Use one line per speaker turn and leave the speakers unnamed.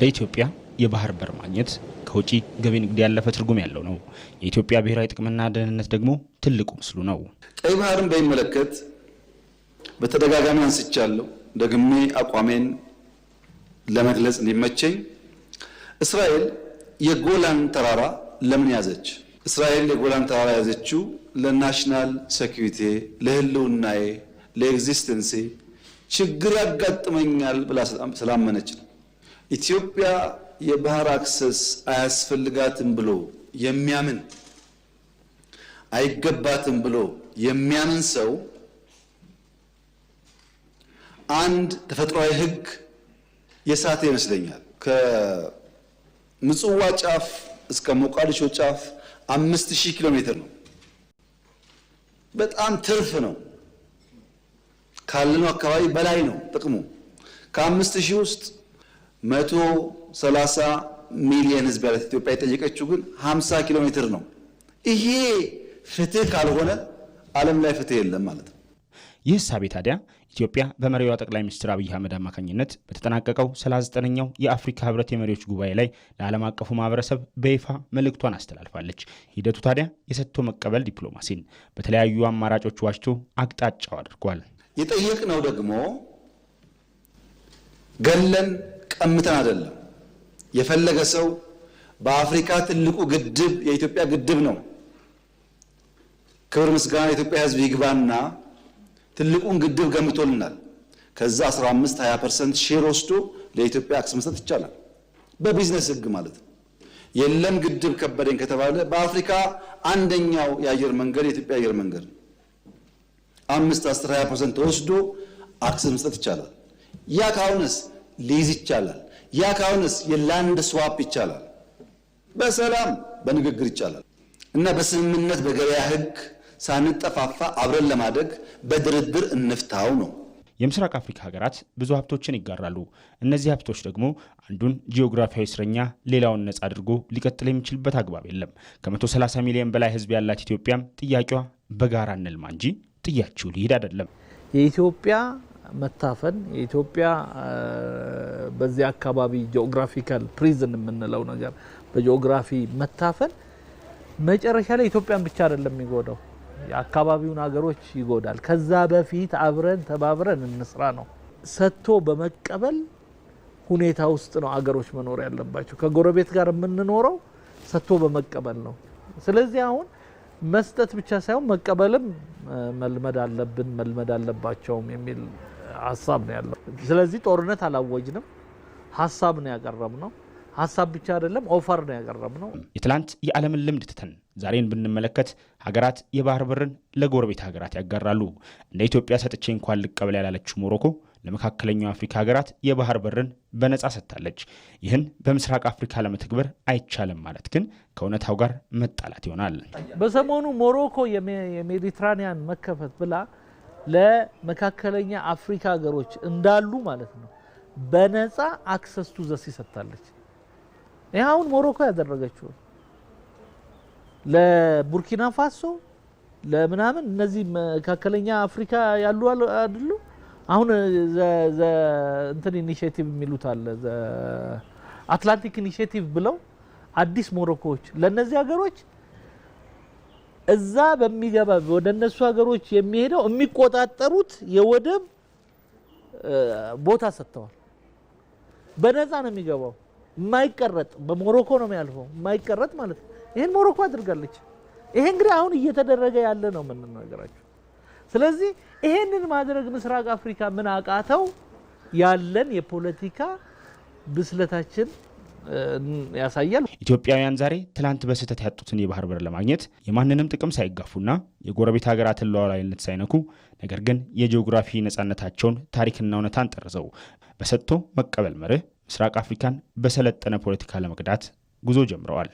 ለኢትዮጵያ የባህር በር ማግኘት ከውጪ ገቢ ንግድ ያለፈ ትርጉም ያለው ነው። የኢትዮጵያ ብሔራዊ ጥቅምና ደህንነት ደግሞ ትልቁ ምስሉ ነው።
ቀይ ባህርን በሚመለከት በተደጋጋሚ አንስቻለሁ። ደግሜ አቋሜን ለመግለጽ እንዲመቸኝ እስራኤል የጎላን ተራራ ለምን ያዘች? እስራኤል የጎላን ተራራ ያዘችው ለናሽናል ሴኩሪቲ፣ ለህልውናዬ፣ ለኤግዚስተንሲ ችግር ያጋጥመኛል ብላ ስላመነች ነው። ኢትዮጵያ የባህር አክሰስ አያስፈልጋትም ብሎ የሚያምን አይገባትም ብሎ የሚያምን ሰው አንድ ተፈጥሯዊ ህግ የሳተ ይመስለኛል። ከምጽዋ ጫፍ እስከ ሞቃዲሾ ጫፍ 5000 ኪሎ ሜትር ነው። በጣም ትርፍ ነው። ካለነው አካባቢ በላይ ነው ጥቅሙ። ከ5000 ውስጥ 130 ሚሊዮን ህዝብ ያላት ኢትዮጵያ የጠየቀችው ግን 50 ኪሎ ሜትር ነው። ይሄ ፍትህ ካልሆነ ዓለም ላይ ፍትህ የለም ማለት ነው።
ይህ እሳቤ ታዲያ ኢትዮጵያ በመሪዋ ጠቅላይ ሚኒስትር አብይ አህመድ አማካኝነት በተጠናቀቀው 39ኛው የአፍሪካ ህብረት የመሪዎች ጉባኤ ላይ ለዓለም አቀፉ ማህበረሰብ በይፋ መልእክቷን አስተላልፋለች። ሂደቱ ታዲያ የሰጥቶ መቀበል ዲፕሎማሲን በተለያዩ አማራጮች ዋጅቶ አቅጣጫው አድርጓል።
የጠየቅነው ደግሞ ገለን ቀምተን አይደለም። የፈለገ ሰው በአፍሪካ ትልቁ ግድብ የኢትዮጵያ ግድብ ነው። ክብር ምስጋና የኢትዮጵያ ህዝብ ይግባና ትልቁን ግድብ ገምቶልናል። ከዛ 15-20% ሼር ወስዶ ለኢትዮጵያ አክሰስ መስጠት ይቻላል፣ በቢዝነስ ህግ ማለት ነው። የለም ግድብ ከበደኝ ከተባለ በአፍሪካ አንደኛው የአየር መንገድ የኢትዮጵያ አየር መንገድ 5-10-20% ተወስዶ አክሰስ መስጠት ይቻላል። ያ ካሁንስ ሊዝ ይቻላል። ያ ካሁንስ የላንድ ስዋፕ ይቻላል። በሰላም በንግግር ይቻላል እና በስምምነት በገበያ ህግ ሳንጠፋፋ አብረን ለማደግ በድርድር እንፍታው ነው።
የምስራቅ አፍሪካ ሀገራት ብዙ ሀብቶችን ይጋራሉ። እነዚህ ሀብቶች ደግሞ አንዱን ጂኦግራፊያዊ እስረኛ ሌላውን ነጻ አድርጎ ሊቀጥል የሚችልበት አግባብ የለም። ከ130 ሚሊዮን በላይ ህዝብ ያላት ኢትዮጵያም ጥያቄዋ በጋራ እንልማ እንጂ ጥያችሁ ሊሄድ አይደለም።
የኢትዮጵያ መታፈን የኢትዮጵያ በዚህ አካባቢ ጂኦግራፊካል ፕሪዝን የምንለው ነገር በጂኦግራፊ መታፈን መጨረሻ ላይ ኢትዮጵያን ብቻ አይደለም የሚጎዳው፣ የአካባቢውን ሀገሮች ይጎዳል። ከዛ በፊት አብረን ተባብረን እንስራ ነው። ሰጥቶ በመቀበል ሁኔታ ውስጥ ነው አገሮች መኖር ያለባቸው። ከጎረቤት ጋር የምንኖረው ሰጥቶ በመቀበል ነው። ስለዚህ አሁን መስጠት ብቻ ሳይሆን መቀበልም መልመድ አለብን፣ መልመድ አለባቸውም የሚል ሀሳብ ነው ያለው። ስለዚህ ጦርነት አላወጅንም፣ ሀሳብ ነው ያቀረብነው። ሀሳብ ብቻ አይደለም ኦፈር ነው ያቀረብነው።
የትላንት የዓለምን ልምድ ትተን ዛሬን ብንመለከት ሀገራት የባህር በርን ለጎረቤት ሀገራት ያጋራሉ። እንደ ኢትዮጵያ ሰጥቼ እንኳን ልቀበል ያላለችው ሞሮኮ ለመካከለኛው አፍሪካ ሀገራት የባህር በርን በነጻ ሰጥታለች። ይህን በምስራቅ አፍሪካ ለመተግበር አይቻልም ማለት ግን ከእውነታው ጋር መጣላት ይሆናል።
በሰሞኑ ሞሮኮ የሜዲትራኒያን መከፈት ብላ ለመካከለኛ አፍሪካ ሀገሮች እንዳሉ ማለት ነው በነጻ አክሰስ ቱ ዘሲ ሰጥታለች። ይህ አሁን ሞሮኮ ያደረገችው ለቡርኪና ፋሶ ለምናምን እነዚህ መካከለኛ አፍሪካ ያሉ አይደሉ? አሁን እንትን ኢኒሼቲቭ የሚሉት አለ አትላንቲክ ኢኒሼቲቭ ብለው አዲስ ሞሮኮዎች ለነዚህ ሀገሮች እዛ በሚገባ ወደ እነሱ ሀገሮች የሚሄደው የሚቆጣጠሩት የወደብ ቦታ ሰጥተዋል። በነፃ ነው የሚገባው፣ የማይቀረጥ በሞሮኮ ነው የሚያልፈው፣ የማይቀረጥ ማለት ነው። ይሄን ሞሮኮ አድርጋለች። ይሄ እንግዲህ አሁን እየተደረገ ያለ ነው የምንነግራችሁ። ስለዚህ ይሄንን ማድረግ ምስራቅ አፍሪካ ምን አቃተው? ያለን የፖለቲካ ብስለታችን ያሳያል።
ኢትዮጵያውያን ዛሬ ትላንት በስህተት ያጡትን የባህር በር ለማግኘት የማንንም ጥቅም ሳይጋፉና የጎረቤት ሀገራትን ሉዓላዊነት ሳይነኩ ነገር ግን የጂኦግራፊ ነጻነታቸውን ታሪክና እውነታን ጠርዘው በሰጥቶ መቀበል መርህ ምስራቅ አፍሪካን በሰለጠነ ፖለቲካ ለመቅዳት ጉዞ ጀምረዋል።